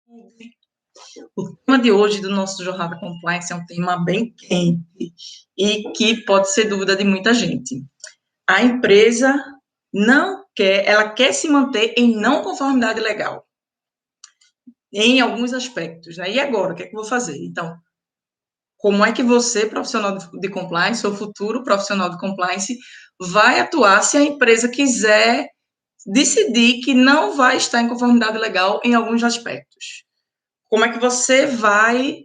O tema de hoje do nosso Jornada Compliance é um tema bem quente e que pode ser dúvida de muita gente. A empresa ela quer se manter em não conformidade legal, em alguns aspectos, né? E agora, o que é que eu vou fazer? Então, como é que você, profissional de compliance, ou futuro profissional de compliance, vai atuar se a empresa quiser decidir que não vai estar em conformidade legal em alguns aspectos? Como é que você vai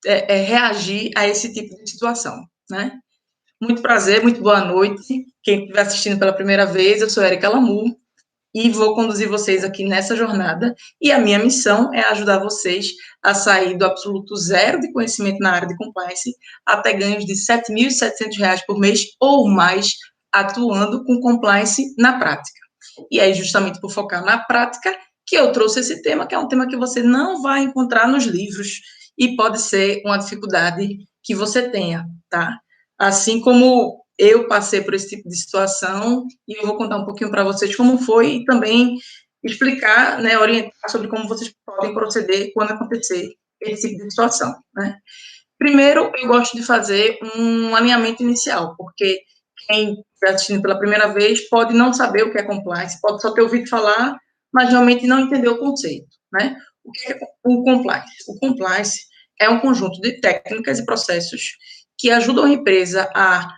reagir a esse tipo de situação, né? Muito prazer, muito boa noite. Quem estiver assistindo pela primeira vez, eu sou Erika Lamu e vou conduzir vocês aqui nessa jornada. E a minha missão é ajudar vocês a sair do absoluto zero de conhecimento na área de compliance até ganhos de R$ 7.700 por mês ou mais, atuando com compliance na prática. E aí, justamente por focar na prática, que eu trouxe esse tema, que é um tema que você não vai encontrar nos livros e pode ser uma dificuldade que você tenha, tá? Assim como eu passei por esse tipo de situação, e eu vou contar um pouquinho para vocês como foi, e também explicar, né, orientar sobre como vocês podem proceder quando acontecer esse tipo de situação, né? Primeiro, eu gosto de fazer um alinhamento inicial, porque quem está assistindo pela primeira vez pode não saber o que é compliance, pode só ter ouvido falar, mas realmente não entender o conceito, né? O que é o compliance? O compliance é um conjunto de técnicas e processos que ajudam a empresa a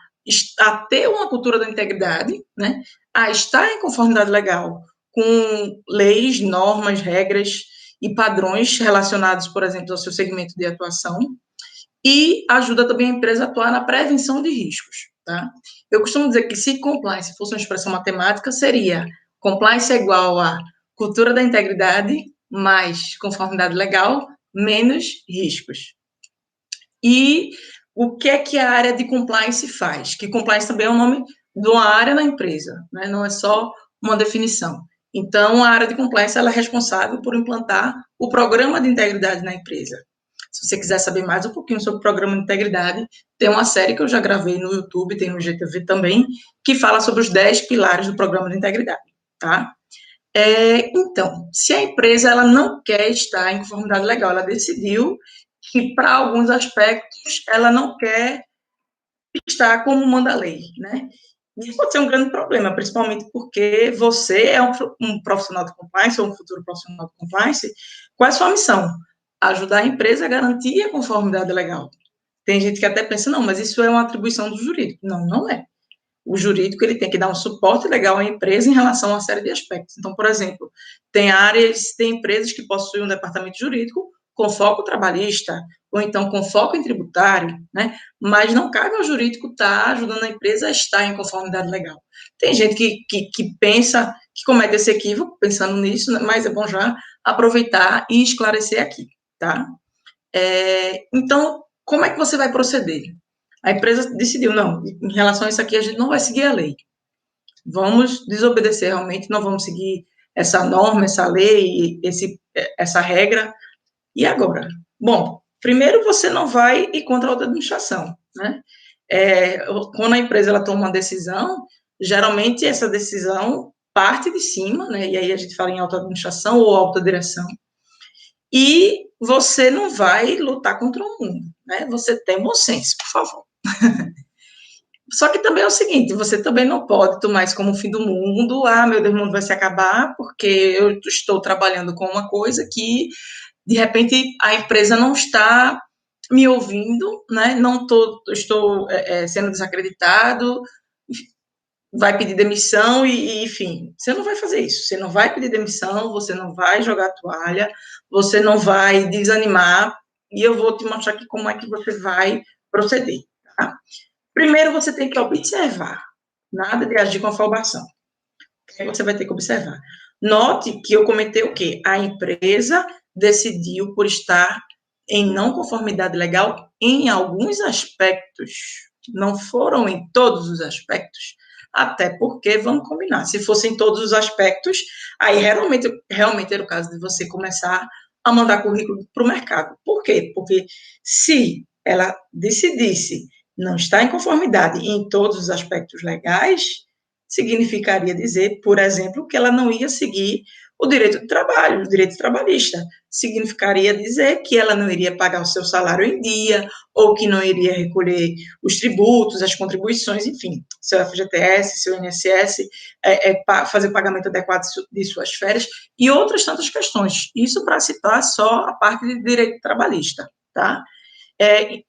ter uma cultura da integridade, né? A estar em conformidade legal com leis, normas, regras e padrões relacionados, por exemplo, ao seu segmento de atuação, e ajuda também a empresa a atuar na prevenção de riscos, tá? Eu costumo dizer que se compliance fosse uma expressão matemática, seria compliance é igual a cultura da integridade mais conformidade legal menos riscos. E o que é que a área de compliance faz? Que compliance também é o nome de uma área na empresa, né? Não é só uma definição. Então, a área de compliance ela é responsável por implantar o programa de integridade na empresa. Se você quiser saber mais um pouquinho sobre o programa de integridade, tem uma série que eu já gravei no YouTube, tem no GTV também, que fala sobre os 10 pilares do programa de integridade, tá? Então, se a empresa ela não quer estar em conformidade legal, ela decidiu que, para alguns aspectos, ela não quer estar como manda a lei, né? Isso pode ser um grande problema, principalmente porque você é um profissional de compliance ou um futuro profissional de compliance. Qual é a sua missão? Ajudar a empresa a garantir a conformidade legal. Tem gente que até pensa, não, mas isso é uma atribuição do jurídico. Não, não é. O jurídico ele tem que dar um suporte legal à empresa em relação a uma série de aspectos. Então, por exemplo, tem empresas que possuem um departamento jurídico com foco trabalhista, ou então com foco em tributário, né? Mas não cabe ao jurídico estar ajudando a empresa a estar em conformidade legal. Tem gente que pensa, que comete esse equívoco pensando nisso, mas é bom já aproveitar e esclarecer aqui, tá? Então, como é que você vai proceder? A empresa decidiu, não, em relação a isso aqui, a gente não vai seguir a lei. Vamos desobedecer realmente, não vamos seguir essa norma, essa lei, essa regra. E agora? Bom, primeiro você não vai ir contra a outra administração, né? Quando a empresa ela toma uma decisão, geralmente essa decisão parte de cima, né? E aí a gente fala em alta administração ou alta direção. E você não vai lutar contra o mundo, né? Você tem bom senso, por favor. Só que também é o seguinte, você também não pode tomar isso como o fim do mundo. Ah, meu Deus, o mundo vai se acabar porque eu estou trabalhando com uma coisa que, de repente, a empresa não está me ouvindo, né? Não estou sendo desacreditado, vai pedir demissão enfim, você não vai fazer isso. Você não vai pedir demissão, você não vai jogar a toalha, você não vai desanimar, e eu vou te mostrar aqui como é que você vai proceder, tá? Primeiro, você tem que observar, nada de agir com afobação. O que você vai ter que observar? Note que eu comentei o quê? A empresa decidiu por estar em não conformidade legal em alguns aspectos, não foram em todos os aspectos, até porque, vamos combinar, se fossem todos os aspectos, aí realmente era o caso de você começar a mandar currículo para o mercado. Por quê? Porque se ela decidisse não estar em conformidade em todos os aspectos legais, significaria dizer, por exemplo, que ela não ia seguir o direito do trabalho, o direito trabalhista. Significaria dizer que ela não iria pagar o seu salário em dia, ou que não iria recolher os tributos, as contribuições, enfim, seu FGTS, seu INSS, fazer pagamento adequado de suas férias, e outras tantas questões. Isso para citar só a parte de direito trabalhista, tá?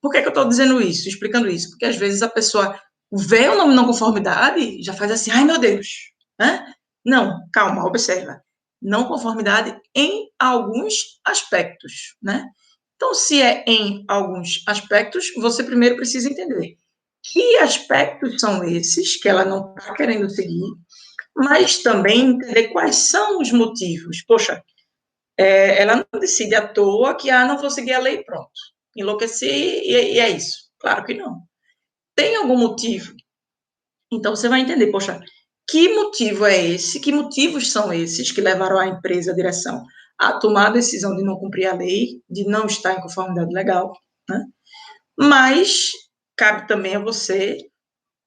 Por que eu estou dizendo isso, explicando isso? Porque às vezes a pessoa vê o nome não conformidade, já faz assim, ai meu Deus, né? Não, calma, observa. Não conformidade em alguns aspectos, né? Então, se é em alguns aspectos, você primeiro precisa entender que aspectos são esses que ela não está querendo seguir, mas também entender quais são os motivos. Poxa, ela não decide à toa que, não vou seguir a lei, pronto. Enlouqueci e é isso. Claro que não. Tem algum motivo? Então, você vai entender, poxa, que motivo é esse? Que motivos são esses que levaram a empresa, a direção, a tomar a decisão de não cumprir a lei, de não estar em conformidade legal, né? Mas cabe também a você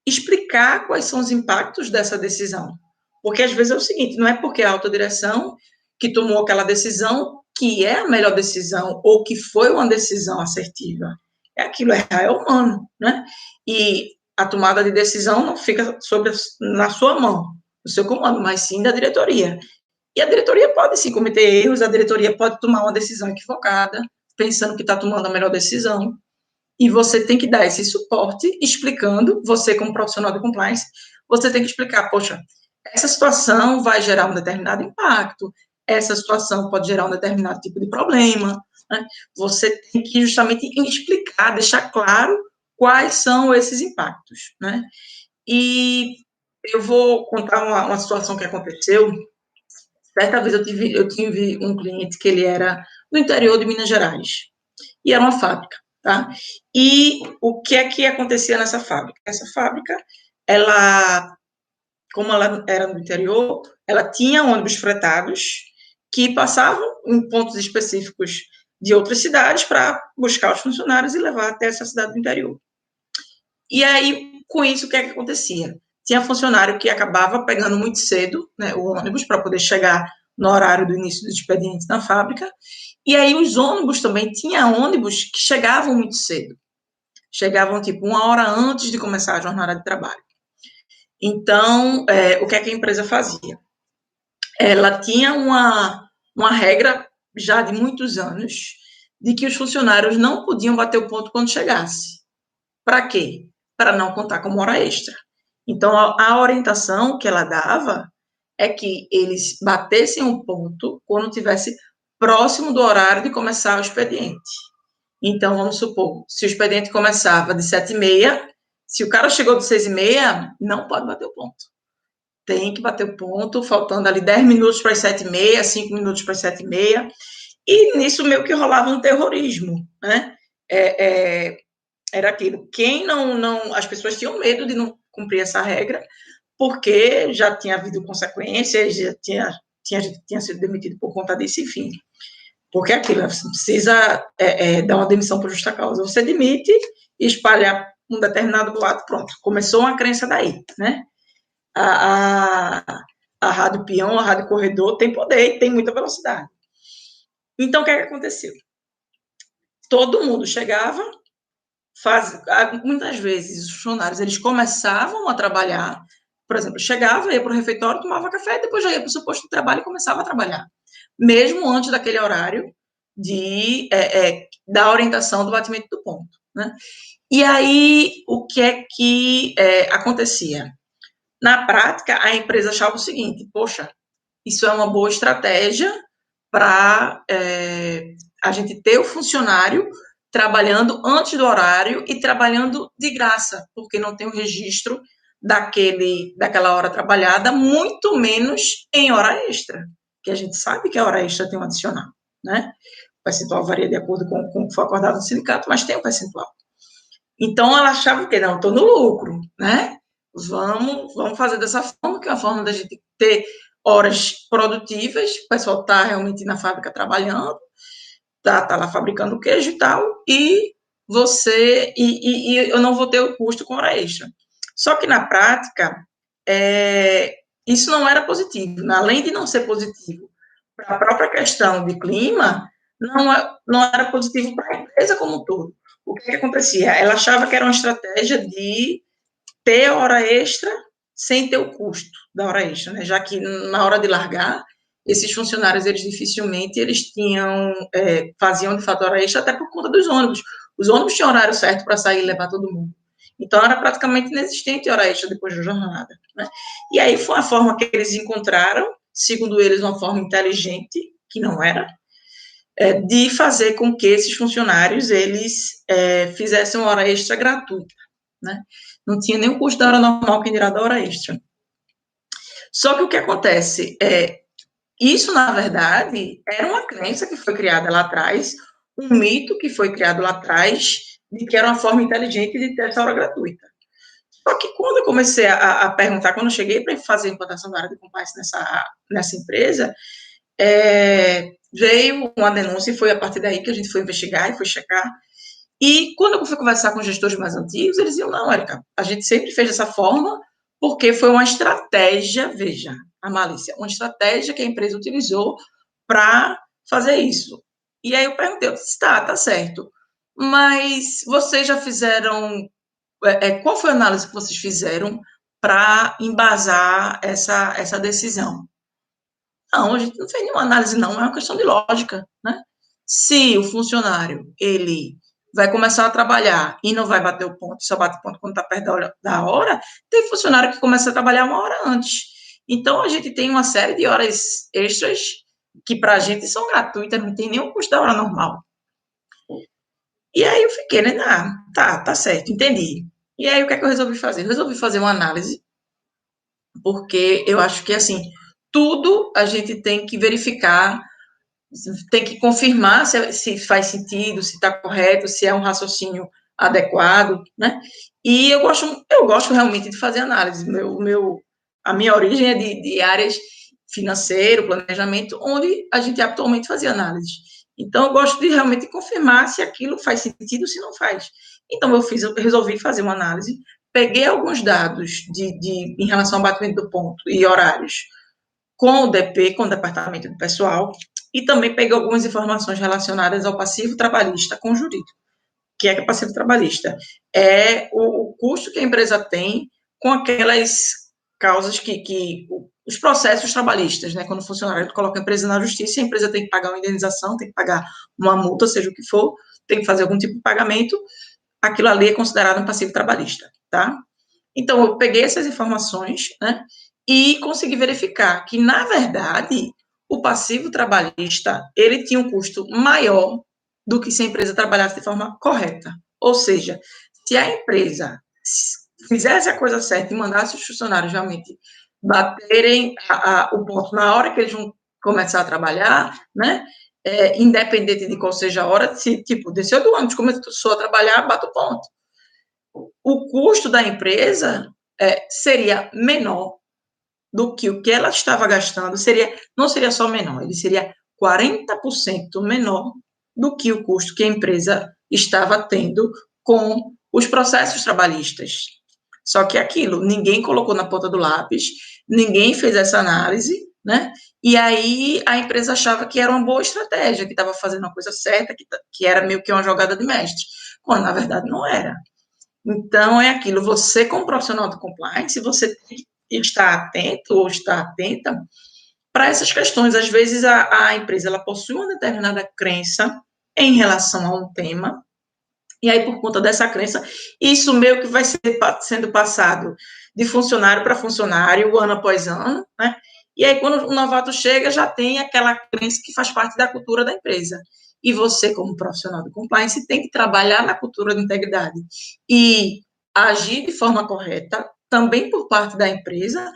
explicar quais são os impactos dessa decisão. Porque às vezes é o seguinte, não é porque a alta direção que tomou aquela decisão que é a melhor decisão ou que foi uma decisão assertiva. Aquilo é humano, né? E a tomada de decisão não fica na sua mão, no seu comando, mas sim da diretoria. E a diretoria pode sim cometer erros, a diretoria pode tomar uma decisão equivocada, pensando que está tomando a melhor decisão, e você tem que dar esse suporte explicando, você como profissional de compliance, você tem que explicar, poxa, essa situação vai gerar um determinado impacto, essa situação pode gerar um determinado tipo de problema, né? Você tem que justamente explicar, deixar claro quais são esses impactos, né? E eu vou contar uma situação que aconteceu. Certa vez eu tive um cliente que ele era do interior de Minas Gerais, e era uma fábrica, tá? E o que é que acontecia nessa fábrica? Essa fábrica, ela, como ela era no interior, ela tinha ônibus fretados que passavam em pontos específicos de outras cidades para buscar os funcionários e levar até essa cidade do interior. E aí, com isso, o que é que acontecia? Tinha funcionário que acabava pegando muito cedo, né, o ônibus para poder chegar no horário do início do expediente na fábrica, e aí os ônibus também, tinha ônibus que chegavam muito cedo, chegavam tipo 1 hora antes de começar a jornada de trabalho. Então, o que é que a empresa fazia? Ela tinha uma regra já de muitos anos de que os funcionários não podiam bater o ponto quando chegasse. Para quê? Para não contar como hora extra. Então, a orientação que ela dava é que eles batessem um ponto quando tivesse próximo do horário de começar o expediente. Então, vamos supor, se o expediente começava de 7h30, se o cara chegou de 6h30, não pode bater o ponto. Tem que bater o ponto, faltando ali 10 minutos para as 7h30, 5 minutos para as 7h30, e nisso meio que rolava um terrorismo, né? Era aquilo, as pessoas tinham medo de não cumprir essa regra, porque já tinha havido consequências, já tinha sido demitido por conta disso, enfim. Porque é aquilo, você precisa dar uma demissão por justa causa. Você demite e espalha um determinado boato, pronto. Começou uma crença daí, né? A rádio peão, a rádio corredor tem poder e tem muita velocidade. Então, o que é que aconteceu? Todo mundo chegava, muitas vezes os funcionários eles começavam a trabalhar, por exemplo, chegava, ia para o refeitório, tomava café, depois já ia para o seu posto de trabalho e começava a trabalhar, mesmo antes daquele horário da orientação do batimento do ponto, né? E aí, o que é que acontecia? Na prática, a empresa achava o seguinte, poxa, isso é uma boa estratégia para a gente ter o funcionário trabalhando antes do horário e trabalhando de graça, porque não tem o registro daquela hora trabalhada, muito menos em hora extra, que a gente sabe que a hora extra tem um adicional, né? O percentual varia de acordo com o que foi acordado no sindicato, mas tem um percentual. Então, ela achava que, não, estou no lucro, né? Vamos fazer dessa forma, que é a forma da gente ter horas produtivas, o pessoal está realmente na fábrica trabalhando, tá lá fabricando queijo e tal, e eu não vou ter o custo com hora extra. Só que na prática, isso não era positivo, né? Além de não ser positivo para a própria questão de clima, não era positivo para a empresa como um todo. O que acontecia? Ela achava que era uma estratégia de ter hora extra sem ter o custo da hora extra, né? Já que na hora de largar, esses funcionários, eles dificilmente eles faziam de fato hora extra até por conta dos ônibus. Os ônibus tinham horário certo para sair e levar todo mundo. Então, era praticamente inexistente hora extra depois da jornada, né? E aí foi a forma que eles encontraram, segundo eles, uma forma inteligente, que não era, de fazer com que esses funcionários, eles fizessem uma hora extra gratuita, né? Não tinha nem o custo da hora normal, quem dirá da hora extra. Só que o que acontece isso, na verdade, era uma crença que foi criada lá atrás, um mito que foi criado lá atrás, de que era uma forma inteligente de ter essa hora gratuita. Só que quando eu comecei a perguntar, quando eu cheguei para fazer a implantação da área de compliance nessa empresa, veio uma denúncia e foi a partir daí que a gente foi investigar e foi checar. E quando eu fui conversar com os gestores mais antigos, eles diziam, não, Érica, a gente sempre fez dessa forma porque foi uma estratégia, veja, a malícia, uma estratégia que a empresa utilizou para fazer isso. E aí eu perguntei, eu disse, tá certo, mas vocês já fizeram, qual foi a análise que vocês fizeram para embasar essa decisão? Não, a gente não fez nenhuma análise, não, é uma questão de lógica, né? Se o funcionário, ele vai começar a trabalhar e não vai bater o ponto, só bate o ponto quando está perto da hora, tem funcionário que começa a trabalhar uma hora antes. Então, a gente tem uma série de horas extras que para a gente são gratuitas, não tem nenhum custo da hora normal. E aí eu fiquei, né, tá certo, entendi. E aí o que é que eu resolvi fazer? Eu resolvi fazer uma análise, porque eu acho que, assim, tudo a gente tem que verificar, tem que confirmar se faz sentido, se está correto, se é um raciocínio adequado, né? E eu gosto realmente de fazer análise. A minha origem é de áreas financeiro, planejamento, onde a gente atualmente fazia análise. Então, eu gosto de realmente confirmar se aquilo faz sentido ou se não faz. Então, eu resolvi fazer uma análise, peguei alguns dados em relação ao batimento do ponto e horários com o DP, com o Departamento do Pessoal, e também peguei algumas informações relacionadas ao passivo trabalhista com o jurídico. O que é passivo trabalhista? É o custo que a empresa tem com aquelas causas os processos trabalhistas, né? Quando o funcionário coloca a empresa na justiça, a empresa tem que pagar uma indenização, tem que pagar uma multa, seja o que for, tem que fazer algum tipo de pagamento, aquilo ali é considerado um passivo trabalhista, tá? Então, eu peguei essas informações, né, e consegui verificar que, na verdade, o passivo trabalhista, ele tinha um custo maior do que se a empresa trabalhasse de forma correta. Ou seja, se a empresa fizesse a coisa certa e mandasse os funcionários realmente baterem o ponto na hora que eles vão começar a trabalhar, né, independente de qual seja a hora, se, tipo, desceu do ônibus, começou a trabalhar, bate o ponto. O custo da empresa seria menor do que o que ela estava gastando, não seria só menor, ele seria 40% menor do que o custo que a empresa estava tendo com os processos trabalhistas. Só que aquilo, ninguém colocou na ponta do lápis, ninguém fez essa análise, né? E aí a empresa achava que era uma boa estratégia, que estava fazendo a coisa certa, que era meio que uma jogada de mestre, quando na verdade não era. Então, é aquilo, você como profissional de compliance, você tem que estar atento ou estar atenta para essas questões. Às vezes, a empresa ela possui uma determinada crença em relação a um tema, e aí, por conta dessa crença, isso meio que vai sendo passado de funcionário para funcionário, ano após ano, né? E aí, quando o novato chega, já tem aquela crença que faz parte da cultura da empresa. E você, como profissional de compliance, tem que trabalhar na cultura de integridade e agir de forma correta, também por parte da empresa,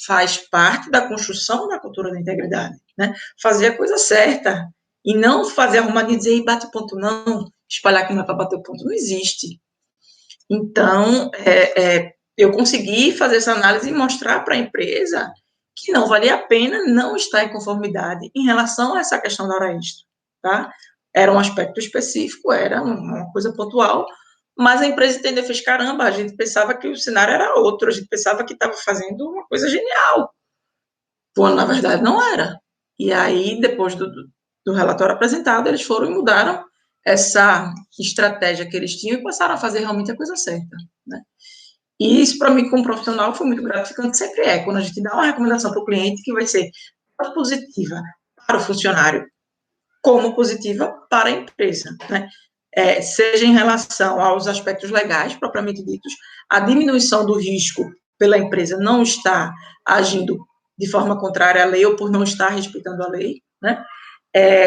faz parte da construção da cultura da integridade, né? Fazer a coisa certa e não fazer arrumadinho e dizer, bate o ponto, não, espalhar que não é para bater o ponto, não existe. Então, eu consegui fazer essa análise e mostrar para a empresa que não valia a pena não estar em conformidade em relação a essa questão da hora extra, tá? Era um aspecto específico, era uma coisa pontual, mas a empresa entendeu, fez, caramba, a gente pensava que o cenário era outro, a gente pensava que estava fazendo uma coisa genial, quando na verdade não era. E aí, depois do relatório apresentado, eles foram e mudaram essa estratégia que eles tinham e passaram a fazer realmente a coisa certa, né? E isso, para mim, como profissional, foi muito gratificante, sempre é, quando a gente dá uma recomendação para o cliente que vai ser tanto positiva para o funcionário, como positiva para a empresa, né? Seja em relação aos aspectos legais, propriamente ditos, a diminuição do risco pela empresa não estar agindo de forma contrária à lei ou por não estar respeitando a lei, né?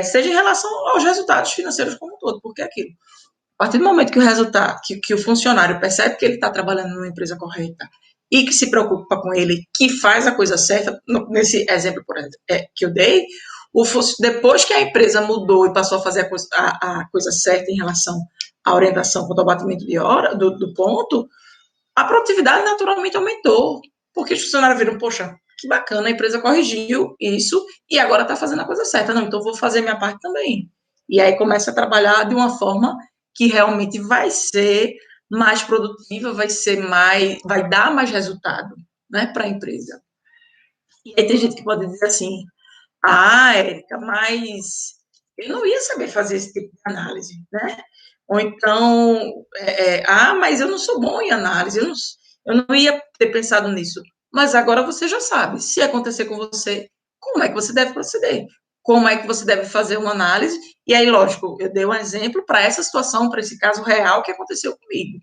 Seja em relação aos resultados financeiros como um todo, porque é aquilo. A partir do momento que o resultado, que o funcionário percebe que ele está trabalhando numa empresa correta e que se preocupa com ele, que faz a coisa certa, nesse exemplo por exemplo, que eu dei, depois que a empresa mudou e passou a fazer a coisa certa em relação à orientação quanto ao batimento de hora, do ponto, a produtividade naturalmente aumentou, porque os funcionários viram, poxa, que bacana, a empresa corrigiu isso e agora está fazendo a coisa certa. Não, então vou fazer minha parte também. E aí começa a trabalhar de uma forma que realmente vai ser mais produtiva, vai dar mais resultado, né, para a empresa. E aí tem gente que pode dizer assim, Érica, mas eu não ia saber fazer esse tipo de análise, né? Ou então, mas eu não sou bom em análise, eu não ia ter pensado nisso. Mas agora você já sabe, se acontecer com você, como é que você deve proceder? Como é que você deve fazer uma análise? E aí, lógico, eu dei um exemplo para essa situação, para esse caso real que aconteceu comigo.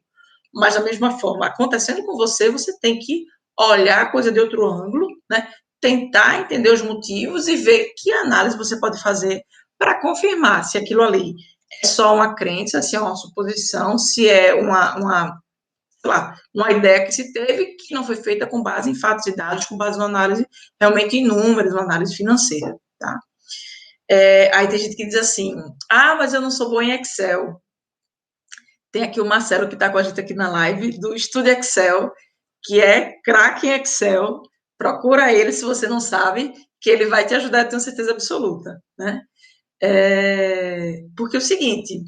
Mas, da mesma forma, acontecendo com você, você tem que olhar a coisa de outro ângulo, né? Tentar entender os motivos e ver que análise você pode fazer para confirmar se aquilo ali é só uma crença, se é uma suposição, se é sei lá, uma ideia que se teve que não foi feita com base em fatos e dados, com base numa análise realmente em números, uma análise financeira, tá? Aí tem gente que diz assim, mas eu não sou boa em Excel. Tem aqui o Marcelo, que está com a gente aqui na live, do Estúdio Excel, que é craque em Excel. Procura ele, se você não sabe, que ele vai te ajudar, eu tenho certeza absoluta, né? Porque é o seguinte,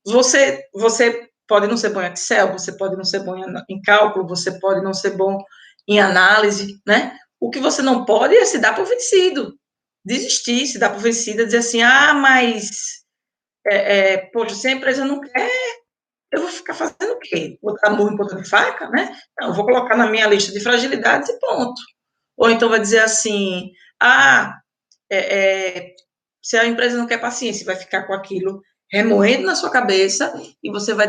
você pode não ser bom em Excel, você pode não ser bom em cálculo, você pode não ser bom em análise, né? O que você não pode é se dar por vencido, desistir, se dar por vencida, dizer assim, mas, poxa, se a empresa não quer, eu vou ficar fazendo o quê? Botar murro em ponta de faca, né? Não, eu vou colocar na minha lista de fragilidades e ponto. Ou então vai dizer assim, é, é, se a empresa não quer paciência, vai ficar com aquilo remoendo na sua cabeça e você vai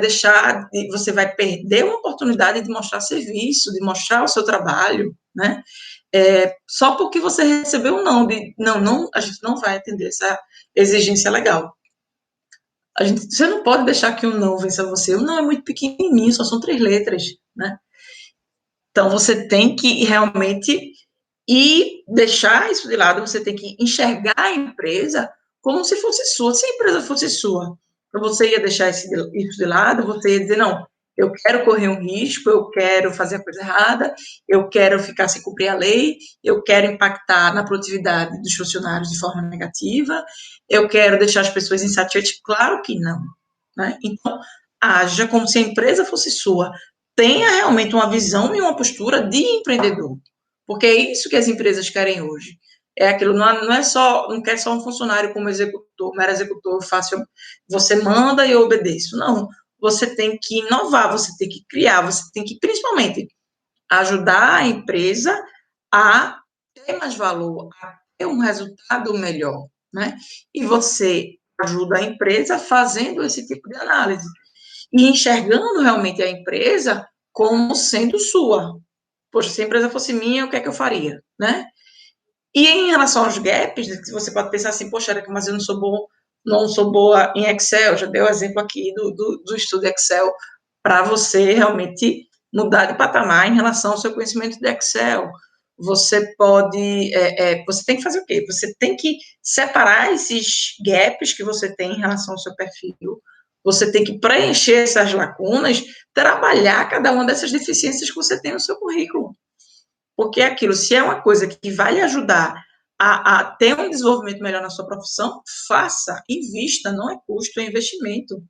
perder uma oportunidade de mostrar serviço, de mostrar o seu trabalho, né? Só porque você recebeu um não, não, a gente não vai atender essa exigência legal. Você não pode deixar que o não vença você. O não é muito pequenininho, só são 3 letras, né? Então você tem que realmente deixar isso de lado, você tem que enxergar a empresa como se fosse sua. Se a empresa fosse sua, você ia deixar isso de lado, você ia dizer, não, eu quero correr um risco, eu quero fazer a coisa errada, eu quero ficar sem cumprir a lei, eu quero impactar na produtividade dos funcionários de forma negativa, eu quero deixar as pessoas insatisfeitas. Claro que não, né? Então, haja como se a empresa fosse sua, tenha realmente uma visão e uma postura de empreendedor, porque é isso que as empresas querem hoje. É aquilo, não quer só um funcionário como executor, mero executor, fácil, você manda e eu obedeço. Não, você tem que inovar, você tem que criar, você tem que, principalmente, ajudar a empresa a ter mais valor, a ter um resultado melhor, né? E você ajuda a empresa fazendo esse tipo de análise e enxergando realmente a empresa como sendo sua. Poxa, se a empresa fosse minha, o que é que eu faria, né? E em relação aos gaps, você pode pensar assim, poxa, Erika, mas eu não sou boa em Excel, já dei o exemplo aqui do estudo Excel, para você realmente mudar de patamar em relação ao seu conhecimento de Excel. Você tem que fazer o quê? Você tem que separar esses gaps que você tem em relação ao seu perfil, você tem que preencher essas lacunas, trabalhar cada uma dessas deficiências que você tem no seu currículo. Porque é aquilo, se é uma coisa que vai lhe ajudar a ter um desenvolvimento melhor na sua profissão, faça, invista, não é custo, é investimento.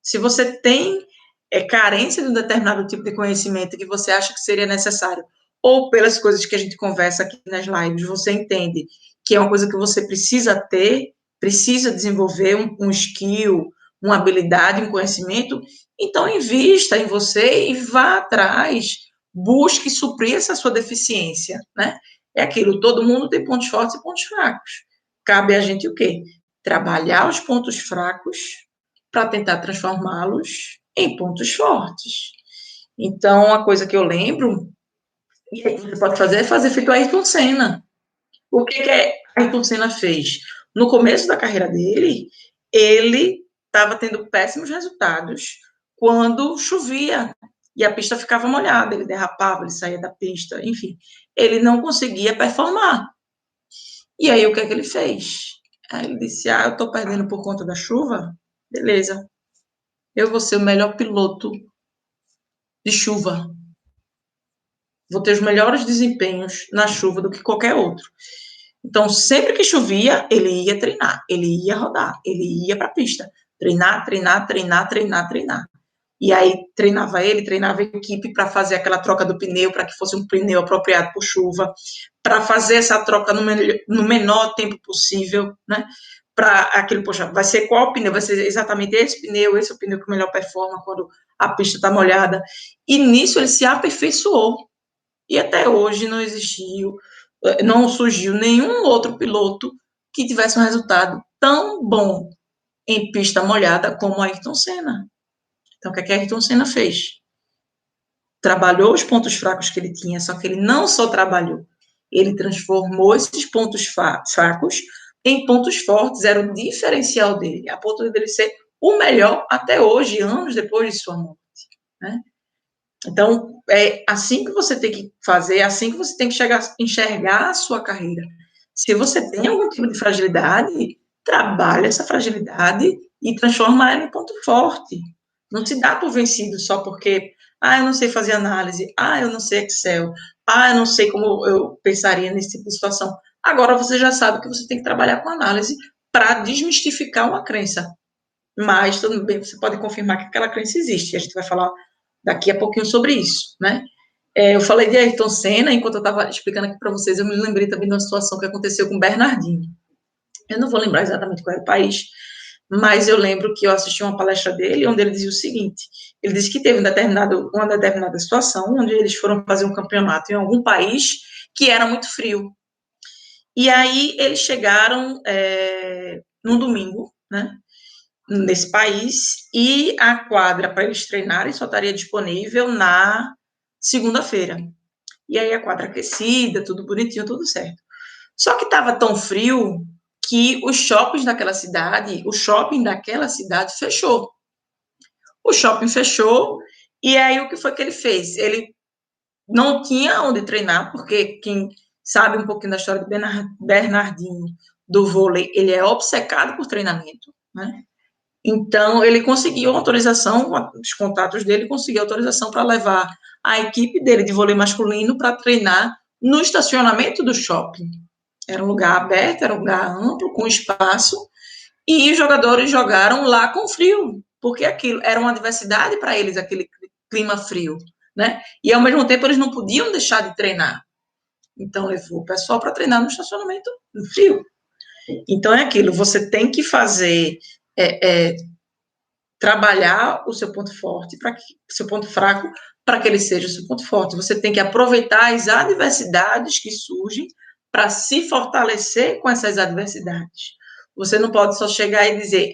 Se você tem carência de um determinado tipo de conhecimento que você acha que seria necessário, ou pelas coisas que a gente conversa aqui nas lives, você entende que é uma coisa que você precisa ter, precisa desenvolver um skill, uma habilidade, um conhecimento, então invista em você e vá atrás, busque suprir essa sua deficiência, né? É aquilo, todo mundo tem pontos fortes e pontos fracos. Cabe a gente o quê? Trabalhar os pontos fracos para tentar transformá-los em pontos fortes. Então, uma coisa que eu lembro, e aí você pode fazer, é fazer feito o Ayrton Senna. O que Ayrton Senna fez? No começo da carreira dele, ele estava tendo péssimos resultados quando chovia e a pista ficava molhada, ele derrapava, ele saía da pista, enfim, ele não conseguia performar. E aí o que é que ele fez? Aí ele disse: eu estou perdendo por conta da chuva? Beleza, eu vou ser o melhor piloto de chuva. Vou ter os melhores desempenhos na chuva do que qualquer outro. Então, sempre que chovia, ele ia treinar, ele ia rodar, ele ia para a pista. Treinar, treinar, treinar, treinar, treinar. E aí treinava ele, treinava a equipe para fazer aquela troca do pneu, para que fosse um pneu apropriado por chuva, para fazer essa troca no menor tempo possível, né? Para aquele, poxa, vai ser qual pneu? Vai ser exatamente esse é o pneu que melhor performa quando a pista está molhada. E nisso ele se aperfeiçoou. E até hoje não surgiu nenhum outro piloto que tivesse um resultado tão bom em pista molhada como Ayrton Senna. Então, o que Ayrton Senna fez? Trabalhou os pontos fracos que ele tinha, só que ele não só trabalhou, ele transformou esses pontos fracos em pontos fortes, era o diferencial dele, a ponto dele ser o melhor até hoje, anos depois de sua morte, né? Então, é assim que você tem que fazer, é assim que você tem que enxergar a sua carreira. Se você tem algum tipo de fragilidade, trabalhe essa fragilidade e transforma ela em ponto forte. Não se dá por vencido só porque, eu não sei fazer análise, eu não sei Excel, eu não sei como eu pensaria nesse tipo de situação. Agora você já sabe que você tem que trabalhar com análise para desmistificar uma crença. Mas, tudo bem, você pode confirmar que aquela crença existe. A gente vai falar daqui a pouquinho sobre isso, né? Eu falei de Ayrton Senna, enquanto eu estava explicando aqui para vocês, eu me lembrei também de uma situação que aconteceu com Bernardinho. Eu não vou lembrar exatamente qual era o país, mas eu lembro que eu assisti uma palestra dele, onde ele dizia o seguinte: ele disse que teve uma determinada situação, onde eles foram fazer um campeonato em algum país que era muito frio. E aí eles chegaram num domingo, né? Nesse país, e a quadra para eles treinarem só estaria disponível na segunda-feira. E aí a quadra aquecida, tudo bonitinho, tudo certo. Só que estava tão frio que os shoppings daquela cidade, o shopping daquela cidade fechou. O shopping fechou, e aí o que foi que ele fez? Ele não tinha onde treinar, porque quem sabe um pouquinho da história de Bernardinho, do vôlei, ele é obcecado por treinamento, né? Então, ele conseguiu autorização, os contatos dele conseguiu autorização para levar a equipe dele de vôlei masculino para treinar no estacionamento do shopping. Era um lugar aberto, era um lugar amplo, com espaço, e os jogadores jogaram lá com frio, porque aquilo era uma adversidade para eles, aquele clima frio, né? E, ao mesmo tempo, eles não podiam deixar de treinar. Então, levou o pessoal para treinar no estacionamento frio. Então, é aquilo, você tem que fazer... trabalhar o seu ponto forte, para que seu ponto fraco, para que ele seja o seu ponto forte. Você tem que aproveitar as adversidades que surgem para se fortalecer com essas adversidades. Você não pode só chegar e dizer: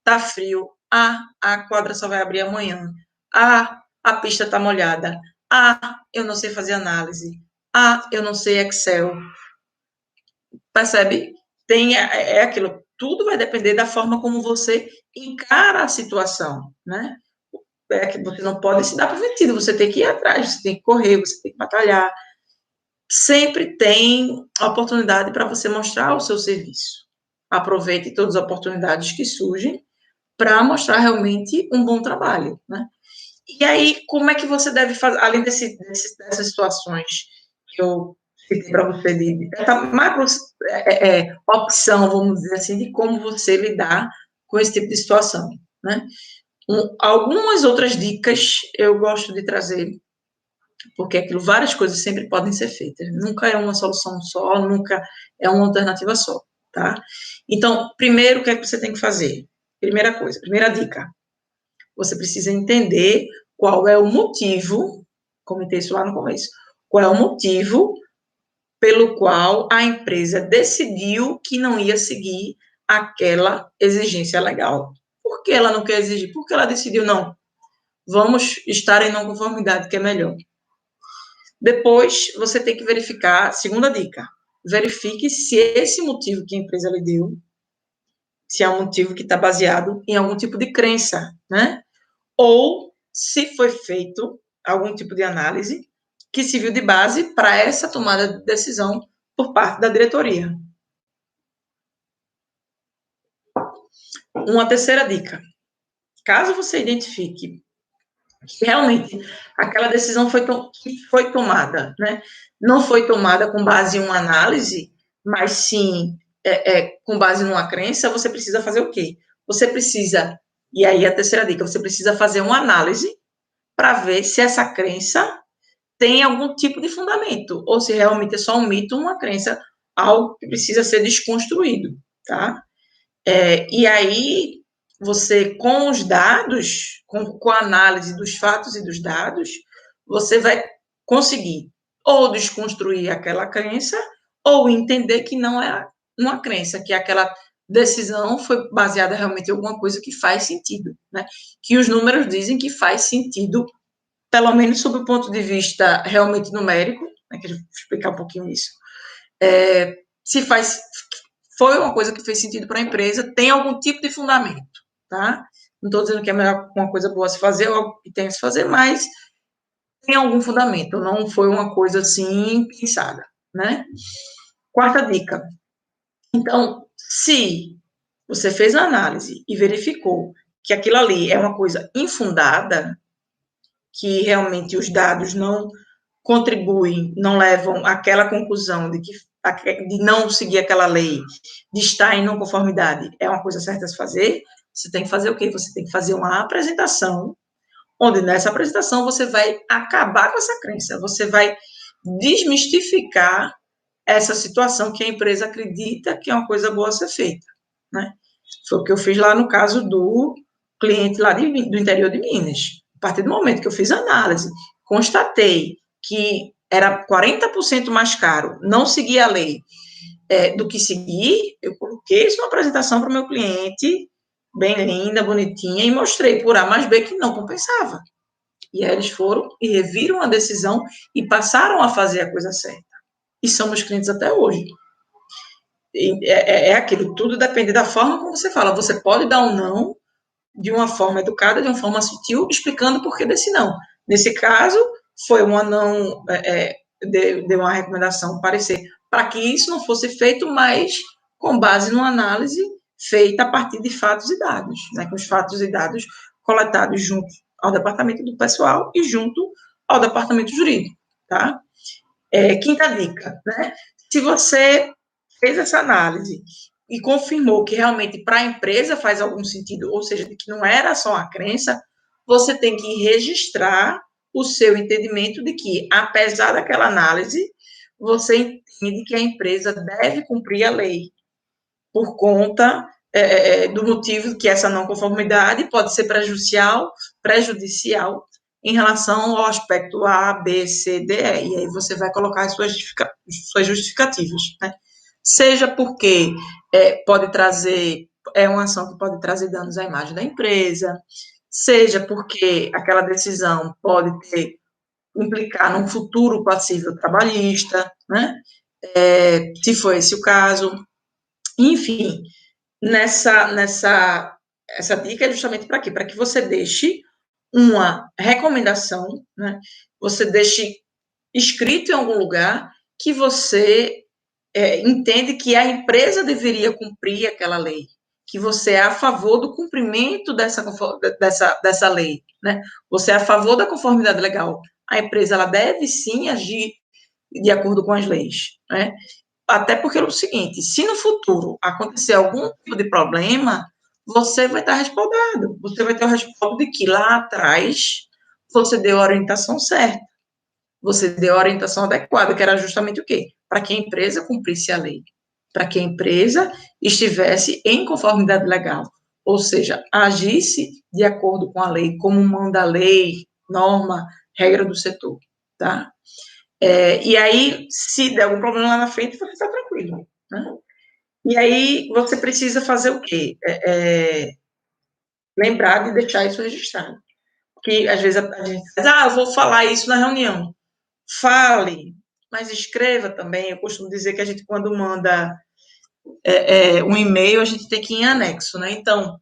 tá frio, a quadra só vai abrir amanhã, a pista tá molhada, eu não sei fazer análise, eu não sei Excel. Percebe? É aquilo, tudo vai depender da forma como você encara a situação, né? É que você não pode se dar por vencido, você tem que ir atrás, você tem que correr, você tem que batalhar. Sempre tem oportunidade para você mostrar o seu serviço. Aproveite todas as oportunidades que surgem para mostrar realmente um bom trabalho, né? E aí, como é que você deve fazer, além dessas situações que eu citei para você, essa macro opção, vamos dizer assim, de como você lidar com esse tipo de situação, né? Algumas outras dicas eu gosto de trazer porque aquilo, várias coisas sempre podem ser feitas, nunca é uma solução só, nunca é uma alternativa só, tá? Então, primeiro, o que é que você tem que fazer? Primeira coisa, primeira dica, você precisa entender qual é o motivo, comentei isso lá no começo, qual é o motivo pelo qual a empresa decidiu que não ia seguir aquela exigência legal. Por que ela não quer exigir? Porque ela decidiu, não, vamos estar em não conformidade, que é melhor. Depois, você tem que verificar, segunda dica, verifique se esse motivo que a empresa lhe deu, se é um motivo que está baseado em algum tipo de crença, né? Ou se foi feito algum tipo de análise que serviu de base para essa tomada de decisão por parte da diretoria. Uma terceira dica, caso você identifique que realmente aquela decisão foi tomada, né? Não foi tomada com base em uma análise, mas sim com base numa crença, você precisa fazer o quê? Você precisa, e aí a terceira dica, você precisa fazer uma análise para ver se essa crença tem algum tipo de fundamento, ou se realmente é só um mito, uma crença, algo que precisa ser desconstruído, tá? E aí, você, com os dados, com a análise dos fatos e dos dados, você vai conseguir ou desconstruir aquela crença, ou entender que não é uma crença, que aquela decisão foi baseada realmente em alguma coisa que faz sentido, né? Que os números dizem que faz sentido, pelo menos sob o ponto de vista realmente numérico, né, que eu vou explicar um pouquinho isso, se faz, foi uma coisa que fez sentido para a empresa, tem algum tipo de fundamento, tá? Não estou dizendo que é melhor uma coisa boa se fazer ou algo que tem que se fazer, mas tem algum fundamento, não foi uma coisa assim pensada, né? Quarta dica. Então, se você fez a análise e verificou que aquilo ali é uma coisa infundada, que realmente os dados não contribuem, não levam àquela conclusão de não seguir aquela lei, de estar em não conformidade, é uma coisa certa a se fazer, você tem que fazer o quê? Você tem que fazer uma apresentação, onde nessa apresentação você vai acabar com essa crença, você vai desmistificar essa situação que a empresa acredita que é uma coisa boa a ser feita, né? Foi o que eu fiz lá no caso do cliente lá do interior de Minas. A partir do momento que eu fiz a análise, constatei que era 40% mais caro não seguir a lei do que seguir, eu coloquei isso na apresentação para o meu cliente, bem linda, bonitinha, e mostrei por A mais B que não compensava. E aí eles foram e reviram a decisão e passaram a fazer a coisa certa. E são meus clientes até hoje. É aquilo, tudo depende da forma como você fala. Você pode dar um não de uma forma educada, de uma forma sutil, explicando o porquê desse não. Nesse caso, foi uma não, deu uma recomendação, parecer, para que isso não fosse feito, mas com base numa análise feita a partir de fatos e dados, né, com os fatos e dados coletados junto ao departamento do pessoal e junto ao departamento jurídico, tá? Quinta dica, né? Se você fez essa análise e confirmou que realmente para a empresa faz algum sentido, ou seja, que não era só uma crença, você tem que registrar o seu entendimento de que, apesar daquela análise, você entende que a empresa deve cumprir a lei por conta do motivo que essa não conformidade pode ser prejudicial em relação ao aspecto A, B, C, D, E. E aí você vai colocar as suas justificativas, né? Seja porque pode trazer, é uma ação que pode trazer danos à imagem da empresa, seja porque aquela decisão pode implicar num futuro passível trabalhista, né? Se for esse o caso. Enfim, essa dica é justamente para quê? Para que você deixe uma recomendação, né? Você deixe escrito em algum lugar que você entende que a empresa deveria cumprir aquela lei, que você é a favor do cumprimento dessa lei, né? Você é a favor da conformidade legal. A empresa ela deve sim agir de acordo com as leis, né? Até porque é o seguinte, se no futuro acontecer algum tipo de problema, você vai estar respaldado. Você vai ter o respaldo de que lá atrás você deu a orientação certa. você deu a orientação adequada, que era justamente o quê? Para que a empresa cumprisse a lei, para que a empresa estivesse em conformidade legal, ou seja, agisse de acordo com a lei, como manda a lei, norma, regra do setor, tá? E aí, se der algum problema lá na frente, você está tranquilo, né? E aí, você precisa fazer o quê? Lembrar de deixar isso registrado. Porque, às vezes, a gente diz, eu vou falar isso na reunião. Fale, mas escreva também. Eu costumo dizer que a gente, quando manda um e-mail, a gente tem que ir em anexo, né? Então,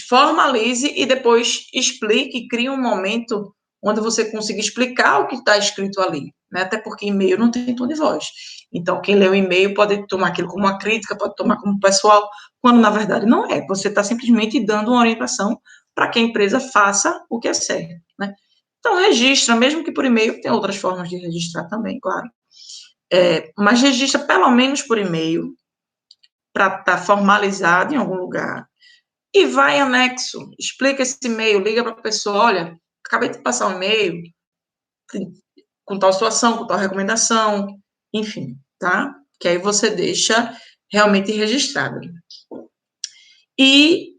formalize e depois explique, crie um momento onde você consiga explicar o que está escrito ali, né? Até porque e-mail não tem tom de voz. Então, quem lê o e-mail pode tomar aquilo como uma crítica, pode tomar como pessoal, quando na verdade não é. Você está simplesmente dando uma orientação para que a empresa faça o que é certo, né? Então, registra, mesmo que por e-mail, tem outras formas de registrar também, claro. Mas registra pelo menos por e-mail, para estar formalizado em algum lugar, e vai em anexo, explica esse e-mail, liga para a pessoa, olha, acabei de passar um e-mail com tal situação, com tal recomendação, enfim, tá? Que aí você deixa realmente registrado. E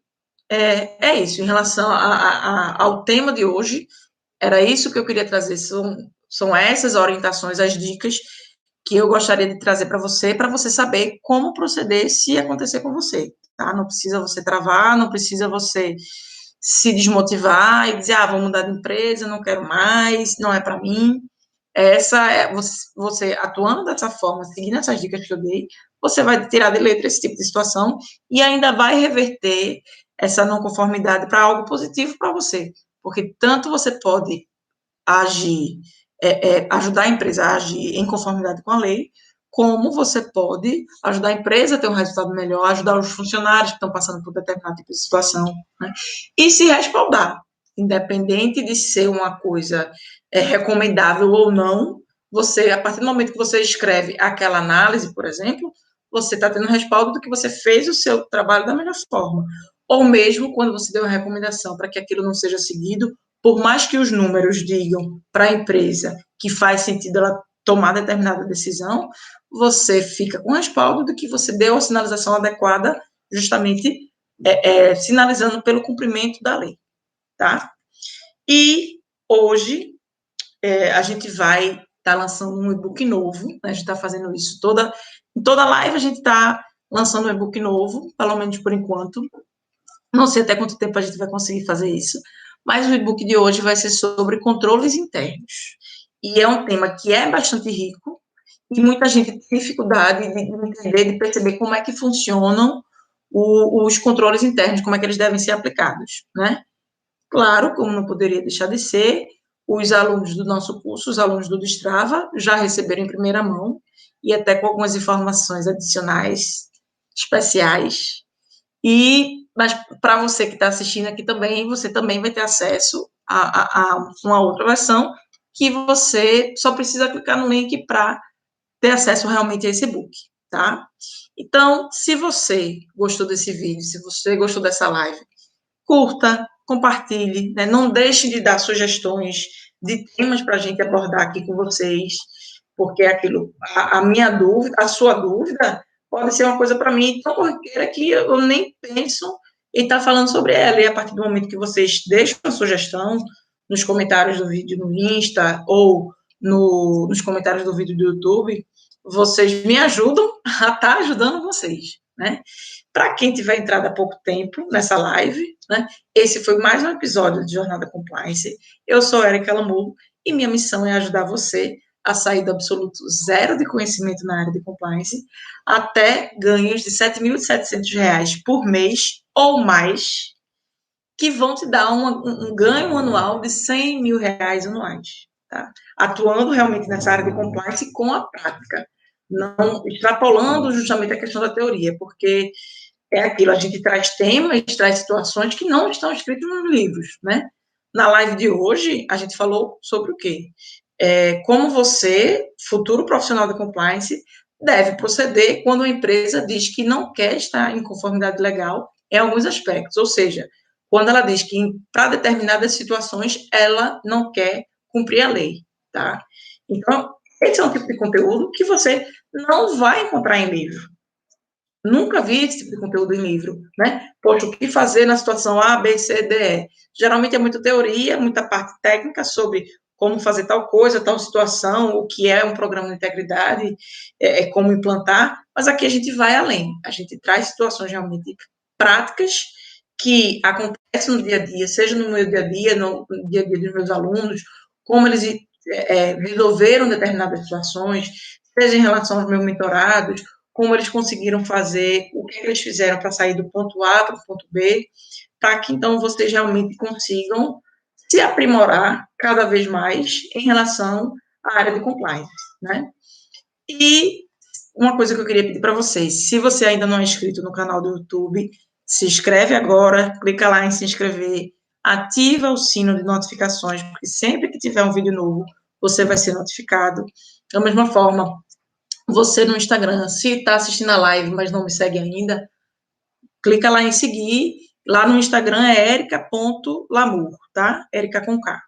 isso, em relação ao tema de hoje, era isso que eu queria trazer, são essas orientações, as dicas que eu gostaria de trazer para você saber como proceder se acontecer com você, tá? Não precisa você travar, não precisa você se desmotivar e dizer, vou mudar de empresa, não quero mais, não é para mim. Você atuando dessa forma, seguindo essas dicas que eu dei, você vai tirar de letra esse tipo de situação e ainda vai reverter essa não conformidade para algo positivo para você, porque tanto você pode agir, ajudar a empresa a agir em conformidade com a lei, como você pode ajudar a empresa a ter um resultado melhor, ajudar os funcionários que estão passando por determinado tipo de situação, né? E se respaldar, independente de ser uma coisa recomendável ou não, você, a partir do momento que você escreve aquela análise, por exemplo, você está tendo respaldo do que você fez o seu trabalho da melhor forma. Ou mesmo quando você deu uma recomendação para que aquilo não seja seguido, por mais que os números digam para a empresa que faz sentido ela tomar determinada decisão, você fica com respaldo de que você deu a sinalização adequada, justamente sinalizando pelo cumprimento da lei, tá? E hoje a gente vai estar lançando um e-book novo, né? A gente está fazendo isso em toda live a gente está lançando um e-book novo, pelo menos por enquanto. Não sei até quanto tempo a gente vai conseguir fazer isso, mas o e-book de hoje vai ser sobre controles internos. E é um tema que é bastante rico e muita gente tem dificuldade de entender, de perceber como é que funcionam os controles internos, como é que eles devem ser aplicados, né? Claro, como não poderia deixar de ser, os alunos do nosso curso, os alunos do Destrava, já receberam em primeira mão e até com algumas informações adicionais, especiais, mas para você que está assistindo aqui também, você também vai ter acesso a uma outra versão que você só precisa clicar no link para ter acesso realmente a esse book, tá? Então, se você gostou desse vídeo, se você gostou dessa live, curta, compartilhe, né? Não deixe de dar sugestões de temas para a gente abordar aqui com vocês, porque aquilo, a minha dúvida, a sua dúvida, pode ser uma coisa para mim tão corriqueira que eu nem penso em estar falando sobre ela. E a partir do momento que vocês deixam a sugestão nos comentários do vídeo no Insta ou nos comentários do vídeo do YouTube, vocês me ajudam a estar ajudando vocês, né? Para quem tiver entrado há pouco tempo nessa live, né? Esse foi mais um episódio de Jornada Compliance. Eu sou Érica Lamulo e minha missão é ajudar você a sair do absoluto zero de conhecimento na área de compliance até ganhos de R$ 7.700 por mês ou mais, que vão te dar um ganho anual de R$ 100 mil anuais, tá? Atuando realmente nessa área de compliance com a prática, não extrapolando justamente a questão da teoria, porque é aquilo, a gente traz temas, traz situações que não estão escritas nos livros, né? Na live de hoje, a gente falou sobre o quê? Como você, futuro profissional de compliance, deve proceder quando a empresa diz que não quer estar em conformidade legal em alguns aspectos, ou seja, quando ela diz que para determinadas situações ela não quer cumprir a lei, tá? Então, esse é um tipo de conteúdo que você não vai encontrar em livro. Nunca vi esse tipo de conteúdo em livro, né? Poxa, o que fazer na situação A, B, C, D, E? Geralmente é muita teoria, muita parte técnica sobre como fazer tal coisa, tal situação, o que é um programa de integridade, como implantar, mas aqui a gente vai além. A gente traz situações realmente práticas que acontecem no dia a dia, seja no meu dia a dia, no dia a dia dos meus alunos, como eles resolveram determinadas situações, seja em relação aos meus mentorados, como eles conseguiram fazer, o que eles fizeram para sair do ponto A para o ponto B, para que então vocês realmente consigam se aprimorar cada vez mais em relação à área de compliance, né? E uma coisa que eu queria pedir para vocês, se você ainda não é inscrito no canal do YouTube, se inscreve agora, clica lá em se inscrever, ativa o sino de notificações, porque sempre que tiver um vídeo novo, você vai ser notificado. Da mesma forma, você no Instagram, se está assistindo a live, mas não me segue ainda, clica lá em seguir. Lá no Instagram é erica.lamour, tá? Erica com K.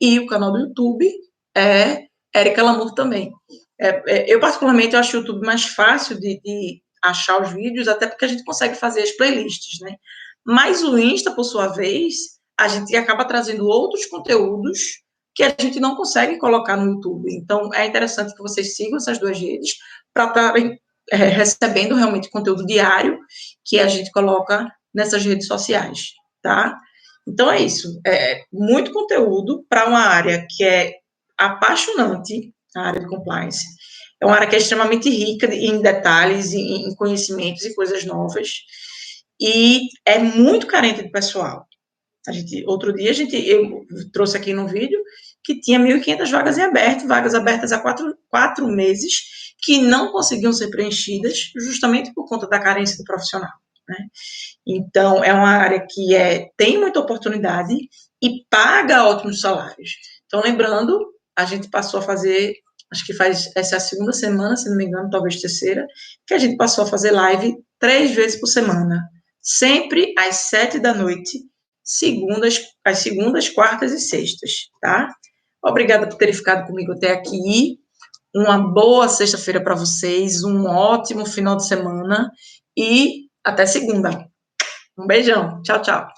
E o canal do YouTube é Erica Lamour também. Eu, particularmente, eu acho o YouTube mais fácil de achar os vídeos, até porque a gente consegue fazer as playlists, né? Mas o Insta, por sua vez, a gente acaba trazendo outros conteúdos que a gente não consegue colocar no YouTube. Então, é interessante que vocês sigam essas duas redes para estarem recebendo realmente conteúdo diário que a gente coloca nessas redes sociais, tá? Então, é isso. É muito conteúdo para uma área que é apaixonante, a área de compliance. É uma área que é extremamente rica em detalhes, em conhecimentos e coisas novas. E é muito carente de pessoal. Outro dia, eu trouxe aqui no vídeo que tinha 1.500 vagas abertas há 4 meses, que não conseguiam ser preenchidas justamente por conta da carência do profissional, né? Então, é uma área que tem muita oportunidade e paga ótimos salários. Então, lembrando, a gente passou a fazer, acho que essa é a segunda semana, se não me engano, talvez terceira, que a gente passou a fazer live 3 vezes por semana, sempre às 7 da noite, às segundas, quartas e sextas, tá? Obrigada por terem ficado comigo até aqui. Uma boa sexta-feira para vocês, um ótimo final de semana e até segunda. Um beijão. Tchau, tchau.